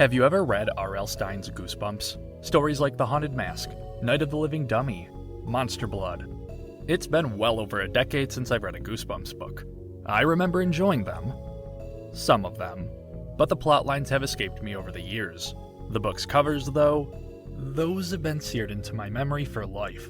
Have you ever read R.L. Stine's Goosebumps? Stories like The Haunted Mask, Night of the Living Dummy, Monster Blood. It's been well over a decade since I've read a Goosebumps book. I remember enjoying them. Some of them. But the plot lines have escaped me over the years. The book's covers, though, those have been seared into my memory for life.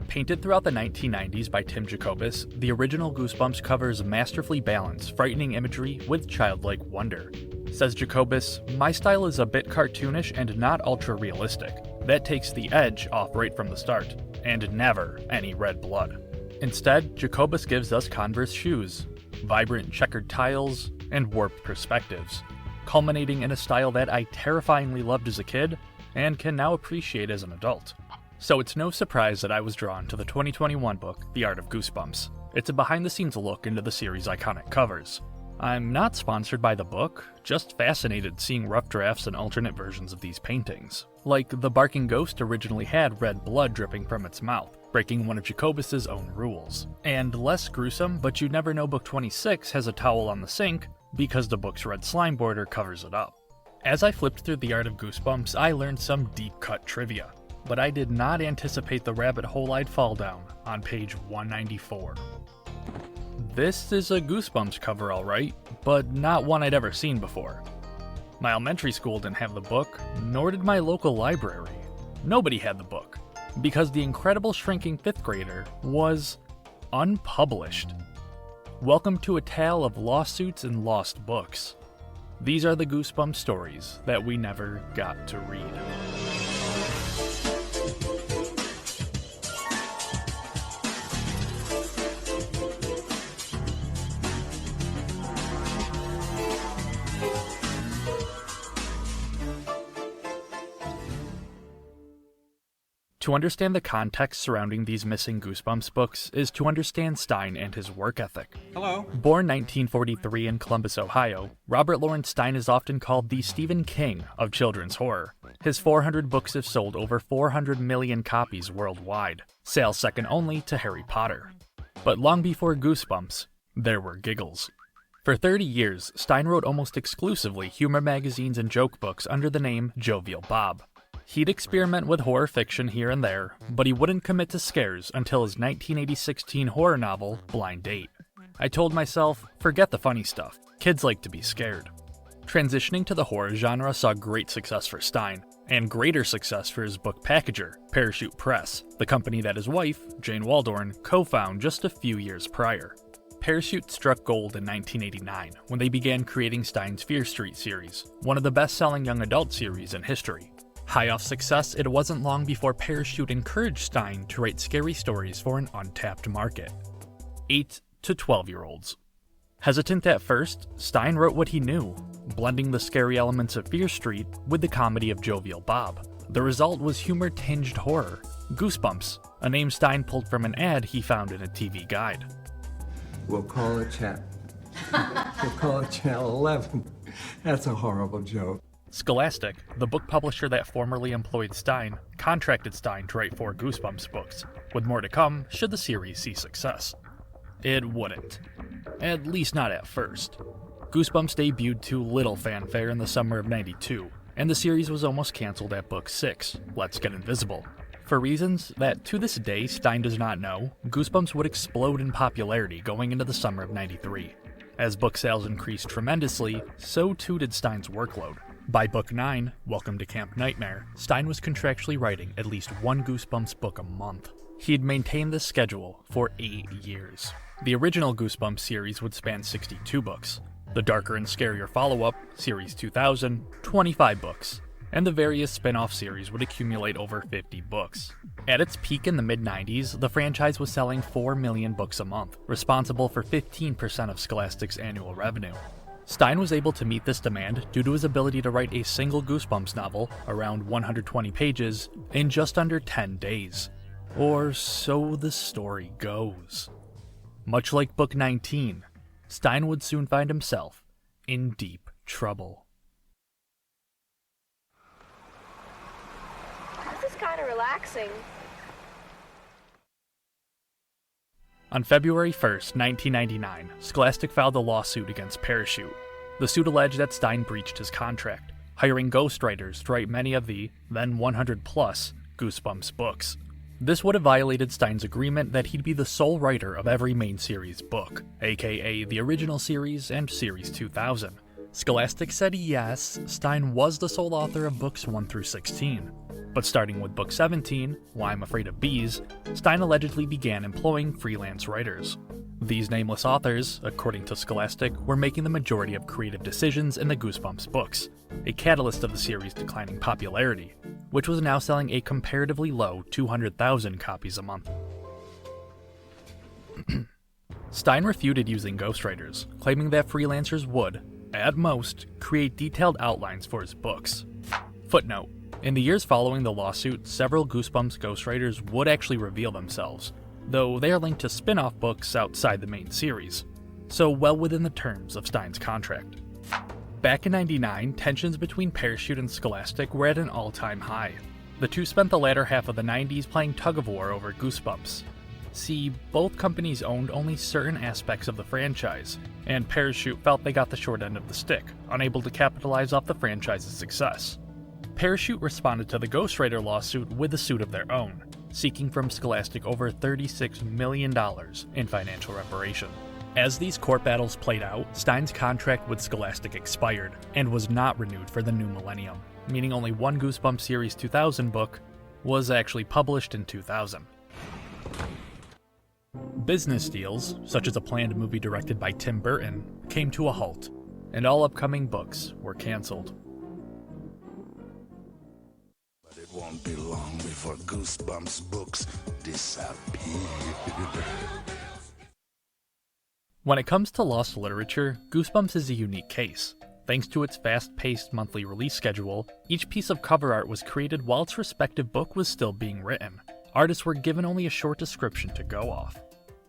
Painted throughout the 1990s by Tim Jacobus, the original Goosebumps covers masterfully balance frightening imagery with childlike wonder. Says Jacobus, "My style is a bit cartoonish and not ultra-realistic. That takes the edge off right from the start, and never any red blood." Instead, Jacobus gives us Converse shoes, vibrant checkered tiles, and warped perspectives, culminating in a style that I terrifyingly loved as a kid and can now appreciate as an adult. So it's no surprise that I was drawn to the 2021 book, The Art of Goosebumps. It's a behind-the-scenes look into the series' iconic covers. I'm not sponsored by the book, just fascinated seeing rough drafts and alternate versions of these paintings. Like the barking ghost originally had red blood dripping from its mouth, breaking one of Jacobus's own rules. And less gruesome, but you'd never know book 26 has a towel on the sink because the book's red slime border covers it up. As I flipped through The Art of Goosebumps, I learned some deep-cut trivia, but I did not anticipate the rabbit hole I'd fall down on page 194. This is a Goosebumps cover alright, but not one I'd ever seen before. My elementary school didn't have the book, nor did my local library. Nobody had the book, because the incredible shrinking 5th grader was unpublished. Welcome to a tale of lawsuits and lost books. These are the Goosebumps stories that we never got to read. To understand the context surrounding these missing Goosebumps books is to understand Stine and his work ethic. Hello. Born 1943 in Columbus, Ohio, Robert Lawrence Stine is often called the Stephen King of children's horror. His 400 books have sold over 400 million copies worldwide, sales second only to Harry Potter. But long before Goosebumps, there were giggles. For 30 years, Stine wrote almost exclusively humor magazines and joke books under the name Jovial Bob. He'd experiment with horror fiction here and there, but he wouldn't commit to scares until his 1986 teen horror novel, Blind Date. I told myself, forget the funny stuff, kids like to be scared. Transitioning to the horror genre saw great success for Stine, and greater success for his book packager, Parachute Press, the company that his wife, Jane Waldorn, co-founded just a few years prior. Parachute struck gold in 1989 when they began creating Stine's Fear Street series, one of the best-selling young adult series in history. High off success, it wasn't long before Parachute encouraged Stine to write scary stories for an untapped market: 8 to 12-year-olds. Hesitant at first, Stine wrote what he knew, blending the scary elements of Fear Street with the comedy of Jovial Bob. The result was humor-tinged horror, Goosebumps, a name Stine pulled from an ad he found in a TV guide. We'll call it Channel 11. That's a horrible joke. Scholastic, the book publisher that formerly employed Stine, contracted Stine to write 4 Goosebumps books, with more to come should the series see success. It wouldn't. At least not at first. Goosebumps debuted to little fanfare in the summer of '92, and the series was almost cancelled at book 6, Let's Get Invisible. For reasons that to this day Stine does not know, Goosebumps would explode in popularity going into the summer of '93. As book sales increased tremendously, so too did Stine's workload. By book 9, Welcome to Camp Nightmare, Stine was contractually writing at least one Goosebumps book a month. He'd maintained this schedule for 8 years. The original Goosebumps series would span 62 books. The darker and scarier follow-up, Series 2000, 25 books. And the various spin-off series would accumulate over 50 books. At its peak in the mid-90s, the franchise was selling 4 million books a month, responsible for 15% of Scholastic's annual revenue. Stine was able to meet this demand due to his ability to write a single Goosebumps novel, around 120 pages, in just under 10 days. Or so the story goes. Much like book 19, Stine would soon find himself in deep trouble. This is kind of relaxing. On February 1st, 1999, Scholastic filed a lawsuit against Parachute. The suit alleged that Stine breached his contract, hiring ghostwriters to write many of the, then 100 plus, Goosebumps books. This would have violated Stine's agreement that he'd be the sole writer of every main series book, aka the original series and Series 2000. Scholastic said yes, Stine was the sole author of books 1 through 16. But starting with book 17, Why I'm Afraid of Bees, Stine allegedly began employing freelance writers. These nameless authors, according to Scholastic, were making the majority of creative decisions in the Goosebumps books, a catalyst of the series' declining popularity, which was now selling a comparatively low 200,000 copies a month. Stine refuted using ghostwriters, claiming that freelancers would, at most, create detailed outlines for his books. Footnote: in the years following the lawsuit, several Goosebumps ghostwriters would actually reveal themselves, though they are linked to spin-off books outside the main series, so well within the terms of Stine's contract. Back in '99, tensions between Parachute and Scholastic were at an all-time high. The two spent the latter half of the '90s playing tug-of-war over Goosebumps. See, both companies owned only certain aspects of the franchise, and Parachute felt they got the short end of the stick, unable to capitalize off the franchise's success. Parachute responded to the ghostwriter lawsuit with a suit of their own, seeking from Scholastic over $36 million in financial reparation. As these court battles played out, Stine's contract with Scholastic expired, and was not renewed for the new millennium, meaning only one Goosebumps Series 2000 book was actually published in 2000. Business deals, such as a planned movie directed by Tim Burton, came to a halt, and all upcoming books were cancelled. But it won't be long before Goosebumps books disappear. When it comes to lost literature, Goosebumps is a unique case. Thanks to its fast-paced monthly release schedule, each piece of cover art was created while its respective book was still being written. Artists were given only a short description to go off.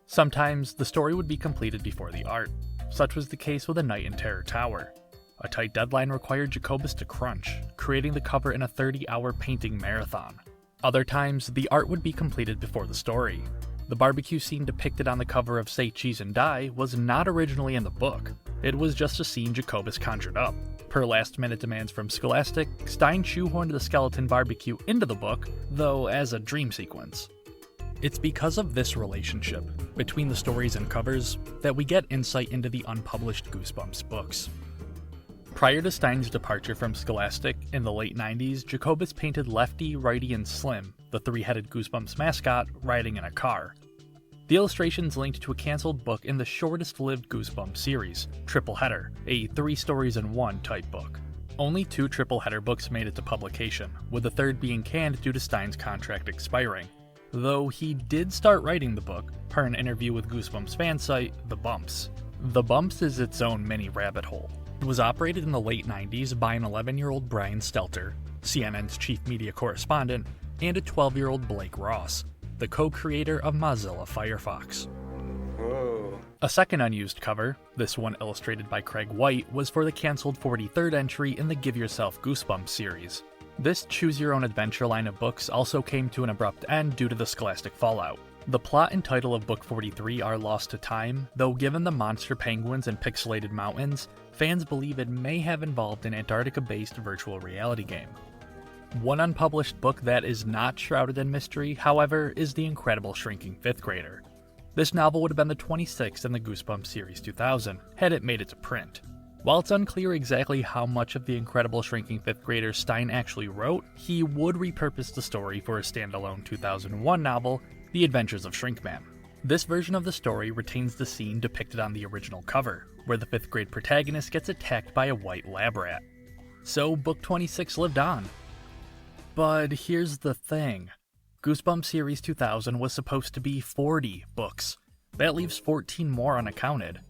Sometimes, the story would be completed before the art. Such was the case with A Night in Terror Tower. A tight deadline required Jacobus to crunch, creating the cover in a 30-hour painting marathon. Other times, the art would be completed before the story. The barbecue scene depicted on the cover of Say Cheese and Die was not originally in the book. It was just a scene Jacobus conjured up. Per last-minute demands from Scholastic, Stine shoehorned the skeleton barbecue into the book, though as a dream sequence. It's because of this relationship, between the stories and covers, that we get insight into the unpublished Goosebumps books. Prior to Stine's departure from Scholastic in the late 90s, Jacobus painted Lefty, Righty, and Slim, the three-headed Goosebumps mascot, riding in a car. The illustrations linked to a cancelled book in the shortest-lived Goosebumps series, Triple Header, a 3 stories in 1 type book. Only 2 Triple Header books made it to publication, with the third being canned due to Stine's contract expiring. Though he did start writing the book, per an interview with Goosebumps fan site, The Bumps. The Bumps is its own mini rabbit hole. It was operated in the late 90s by an 11-year-old Brian Stelter, CNN's chief media correspondent, and a 12-year-old Blake Ross, the co-creator of Mozilla Firefox. Whoa. A second unused cover, this one illustrated by Craig White, was for the cancelled 43rd entry in the Give Yourself Goosebumps series. This choose-your-own-adventure line of books also came to an abrupt end due to the Scholastic fallout. The plot and title of Book 43 are lost to time, though given the monster penguins and pixelated mountains, fans believe it may have involved an Antarctica-based virtual reality game. One unpublished book that is not shrouded in mystery, however, is The Incredible Shrinking Fifth Grader. This novel would have been the 26th in the Goosebumps Series 2000, had it made it to print. While it's unclear exactly how much of The Incredible Shrinking Fifth Grader Stine actually wrote, he would repurpose the story for a standalone 2001 novel, The Adventures of Shrinkman. This version of the story retains the scene depicted on the original cover, where the 5th grade protagonist gets attacked by a white lab rat. So Book 26 lived on. But here's the thing. Goosebumps Series 2000 was supposed to be 40 books. That leaves 14 more unaccounted.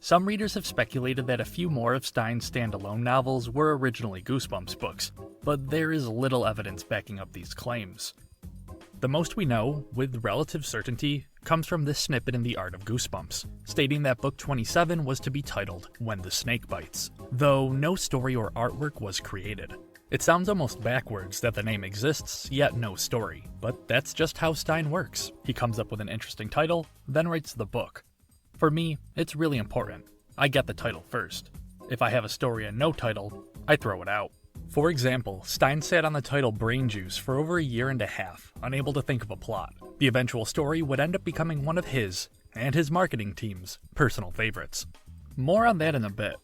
Some readers have speculated that a few more of Stine's standalone novels were originally Goosebumps books, but there is little evidence backing up these claims. The most we know, with relative certainty, comes from this snippet in The Art of Goosebumps, stating that Book 27 was to be titled When the Snake Bites, though no story or artwork was created. It sounds almost backwards that the name exists, yet no story, but that's just how Stine works. He comes up with an interesting title, then writes the book. For me, it's really important. I get the title first. If I have a story and no title, I throw it out. For example, Stine sat on the title Brain Juice for over a year and a half, unable to think of a plot. The eventual story would end up becoming one of his, and his marketing team's, personal favorites. More on that in a bit.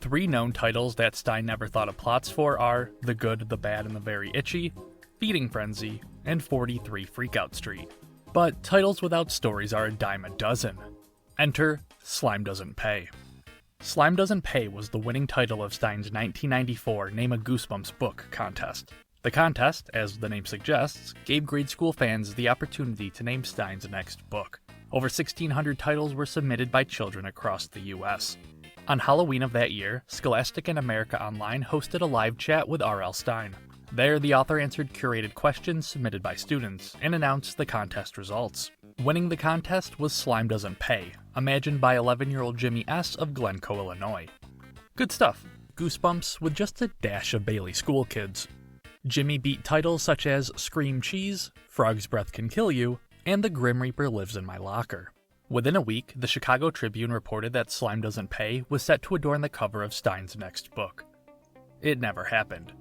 3 known titles that Stine never thought of plots for are The Good, the Bad, and the Very Itchy, Feeding Frenzy, and 43 Freakout Street. But titles without stories are a dime a dozen. Enter Slime Doesn't Pay. Slime Doesn't Pay was the winning title of Stine's 1994 Name a Goosebumps Book contest. The contest, as the name suggests, gave grade school fans the opportunity to name Stine's next book. Over 1,600 titles were submitted by children across the U.S. On Halloween of that year, Scholastic and America Online hosted a live chat with R.L. Stine. There, the author answered curated questions submitted by students and announced the contest results. Winning the contest was Slime Doesn't Pay, imagined by 11-year-old Jimmy S. of Glencoe, Illinois. Good stuff. Goosebumps with just a dash of Bailey school kids. Jimmy beat titles such as Scream Cheese, Frog's Breath Can Kill You, and The Grim Reaper Lives in My Locker. Within a week, the Chicago Tribune reported that Slime Doesn't Pay was set to adorn the cover of Stine's next book. It never happened.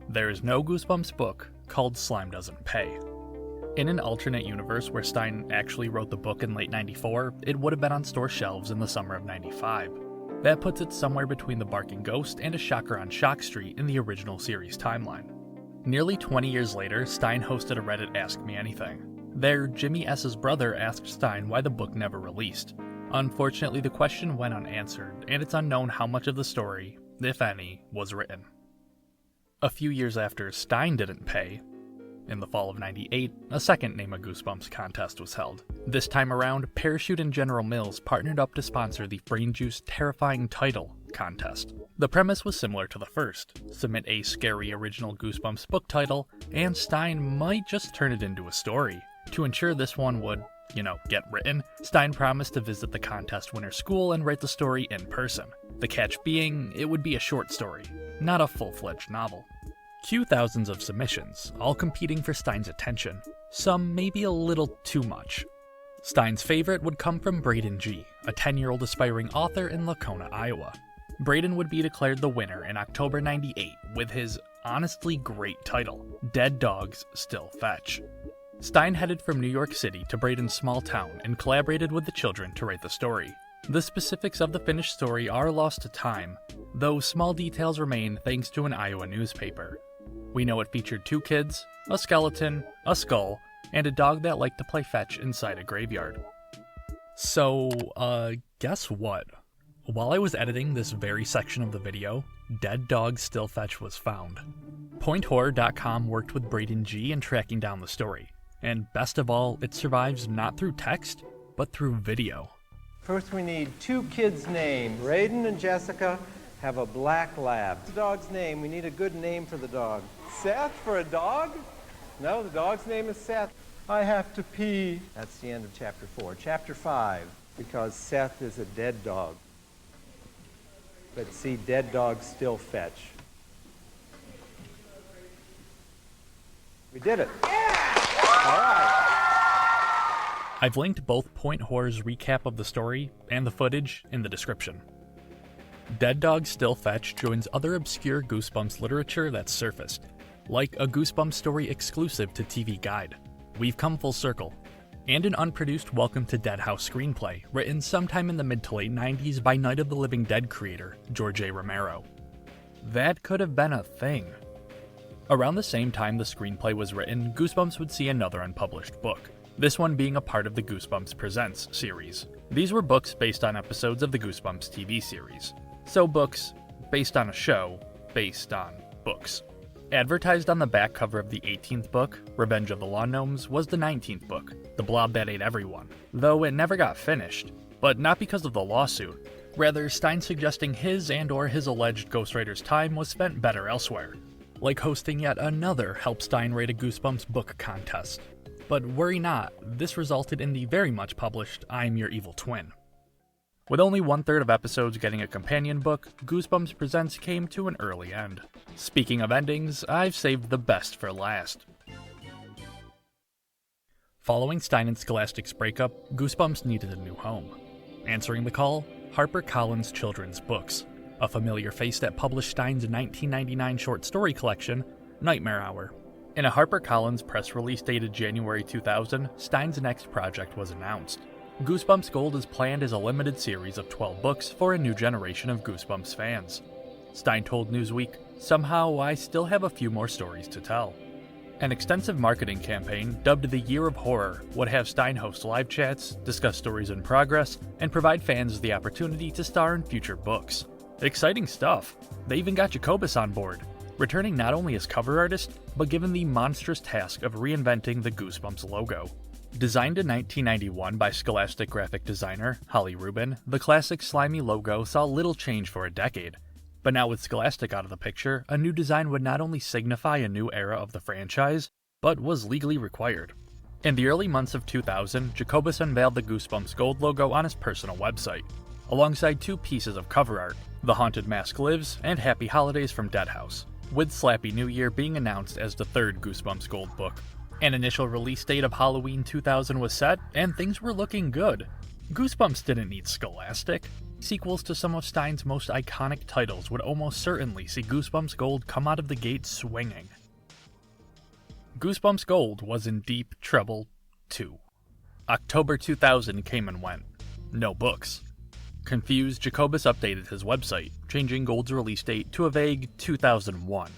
There is no Goosebumps book called Slime Doesn't Pay. In an alternate universe where Stine actually wrote the book in late '94, it would have been on store shelves in the summer of '95. That puts it somewhere between The Barking Ghost and A Shocker on Shock Street in the original series timeline. Nearly 20 years later, Stine hosted a Reddit Ask Me Anything. There, Jimmy S.'s brother asked Stine why the book never released. Unfortunately, the question went unanswered, and it's unknown how much of the story, if any, was written. A few years after Stine didn't pay, in the fall of '98, a second Name a Goosebumps contest was held. This time around, Parachute and General Mills partnered up to sponsor the Brain Juice Terrifying Title contest. The premise was similar to the first. Submit a scary original Goosebumps book title, and Stine might just turn it into a story. To ensure this one would, get written, Stine promised to visit the contest winner's school and write the story in person. The catch being, it would be a short story, not a full-fledged novel. Cue thousands of submissions, all competing for Stine's attention, some maybe a little too much. Stine's favorite would come from Braden G., a 10-year-old aspiring author in Lacona, Iowa. Braden would be declared the winner in October '98 with his honestly great title, Dead Dogs Still Fetch. Stine headed from New York City to Braden's small town and collaborated with the children to write the story. The specifics of the finished story are lost to time, though small details remain thanks to an Iowa newspaper. We know it featured 2 kids, a skeleton, a skull, and a dog that liked to play fetch inside a graveyard. So, guess what? While I was editing this very section of the video, Dead Dogs Still Fetch was found. PointHorror.com worked with Braden G in tracking down the story, and best of all, it survives not through text, but through video. First, we need 2 kids' names. Raiden and Jessica have a black lab. The dog's name, we need a good name for the dog. Seth for a dog? No, the dog's name is Seth. I have to pee. That's the end of chapter 4. Chapter 5, because Seth is a dead dog. But see, dead dogs still fetch. We did it. Yeah! All right. I've linked both Point Horror's recap of the story and the footage in the description. Dead Dogs Still Fetch joins other obscure Goosebumps literature that's surfaced, like a Goosebumps story exclusive to TV Guide, We've Come Full Circle, and an unproduced Welcome to Dead House screenplay written sometime in the mid to late 90s by Night of the Living Dead creator George A. Romero. That could have been a thing. Around the same time the screenplay was written, Goosebumps would see another unpublished book, this one being a part of the Goosebumps Presents series. These were books based on episodes of the Goosebumps TV series. So books based on a show based on books. Advertised on the back cover of the 18th book, Revenge of the Lawn Gnomes, was the 19th book, The Blob That Ate Everyone, though it never got finished, but not because of the lawsuit. Rather, Stine suggesting his and/or his alleged ghostwriter's time was spent better elsewhere, like hosting yet another Help Stine Write a Goosebumps book contest. But worry not, this resulted in the very much published I'm Your Evil Twin. With only 1/3 of episodes getting a companion book, Goosebumps Presents came to an early end. Speaking of endings, I've saved the best for last. Following Stine and Scholastic's breakup, Goosebumps needed a new home. Answering the call, HarperCollins Children's Books, a familiar face that published Stine's 1999 short story collection, Nightmare Hour. In a HarperCollins press release dated January 2000, Stine's next project was announced. Goosebumps Gold is planned as a limited series of 12 books for a new generation of Goosebumps fans. Stine told Newsweek, "Somehow I still have a few more stories to tell." An extensive marketing campaign, dubbed the Year of Horror, would have Stine host live chats, discuss stories in progress, and provide fans the opportunity to star in future books. Exciting stuff! They even got Jacobus on board, returning not only as cover artist, but given the monstrous task of reinventing the Goosebumps logo. Designed in 1991 by Scholastic graphic designer Holly Rubin, the classic slimy logo saw little change for a decade. But now with Scholastic out of the picture, a new design would not only signify a new era of the franchise, but was legally required. In the early months of 2000, Jacobus unveiled the Goosebumps Gold logo on his personal website, alongside two pieces of cover art, The Haunted Mask Lives and Happy Holidays from Deadhouse, with Slappy New Year being announced as the third Goosebumps Gold book. An initial release date of Halloween 2000 was set, and things were looking good. Goosebumps didn't need Scholastic. Sequels to some of Stine's most iconic titles would almost certainly see Goosebumps Gold come out of the gate swinging. Goosebumps Gold was in deep trouble, too. October 2000 came and went. No books. Confused, Jacobus updated his website, changing Gold's release date to a vague 2001.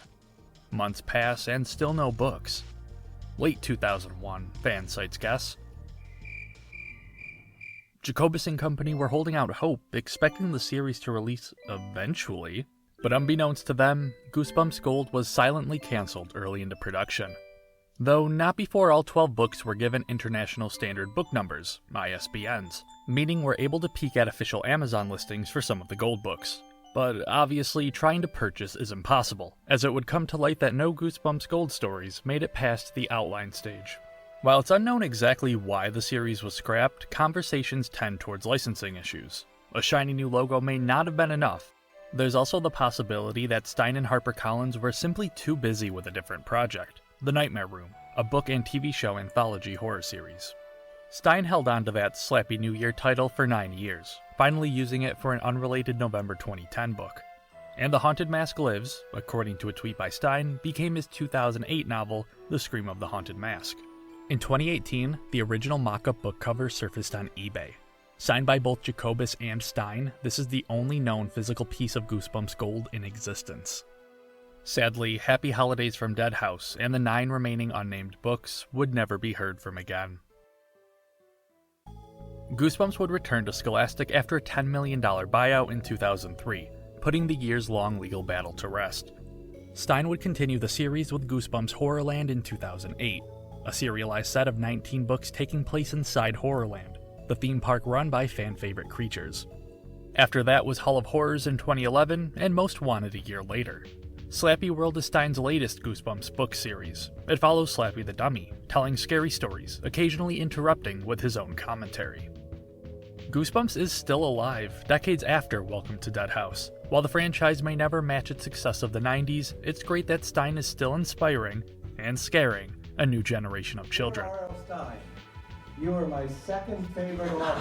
Months pass and still no books. Late 2001, fan sites guess. Jacobus and company were holding out hope, expecting the series to release eventually, but unbeknownst to them, Goosebumps Gold was silently cancelled early into production. Though not before all 12 books were given International Standard Book Numbers, ISBNs, meaning we're able to peek at official Amazon listings for some of the Gold books. But obviously, trying to purchase is impossible, as it would come to light that no Goosebumps Gold stories made it past the outline stage. While it's unknown exactly why the series was scrapped, conversations tend towards licensing issues. A shiny new logo may not have been enough. There's also the possibility that Stine and HarperCollins were simply too busy with a different project, The Nightmare Room, a book and TV show anthology horror series. Stine held on to that Slappy New Year title for 9 years, finally using it for an unrelated November 2010 book. And The Haunted Mask Lives, according to a tweet by Stine, became his 2008 novel, The Scream of the Haunted Mask. In 2018, the original mock-up book cover surfaced on eBay. Signed by both Jacobus and Stine, this is the only known physical piece of Goosebumps Gold in existence. Sadly, Happy Holidays from Deadhouse and the 9 remaining unnamed books would never be heard from again. Goosebumps would return to Scholastic after a $10 million buyout in 2003, putting the years-long legal battle to rest. Stine would continue the series with Goosebumps Horrorland in 2008, a serialized set of 19 books taking place inside Horrorland, the theme park run by fan-favorite creatures. After that was Hall of Horrors in 2011, and Most Wanted a year later. Slappy World is Stine's latest Goosebumps book series. It follows Slappy the Dummy, telling scary stories, occasionally interrupting with his own commentary. Goosebumps is still alive, decades after Welcome to Deadhouse. While the franchise may never match its success of the 90s, it's great that Stine is still inspiring, and scaring, a new generation of children. R.L. Stine, you are my second favorite letter.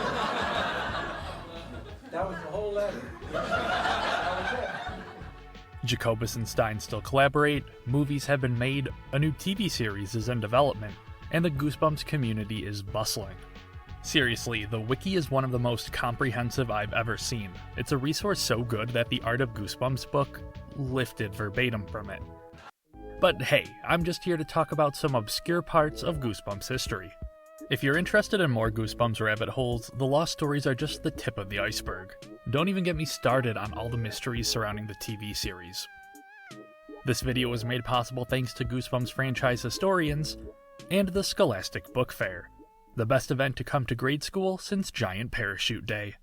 That was the whole letter. That was it. Jacobus and Stine still collaborate, movies have been made, a new TV series is in development, and the Goosebumps community is bustling. Seriously, the wiki is one of the most comprehensive I've ever seen. It's a resource so good that the Art of Goosebumps book lifted verbatim from it. But hey, I'm just here to talk about some obscure parts of Goosebumps history. If you're interested in more Goosebumps rabbit holes, the lost stories are just the tip of the iceberg. Don't even get me started on all the mysteries surrounding the TV series. This video was made possible thanks to Goosebumps franchise historians and the Scholastic Book Fair, the best event to come to grade school since Giant Parachute Day.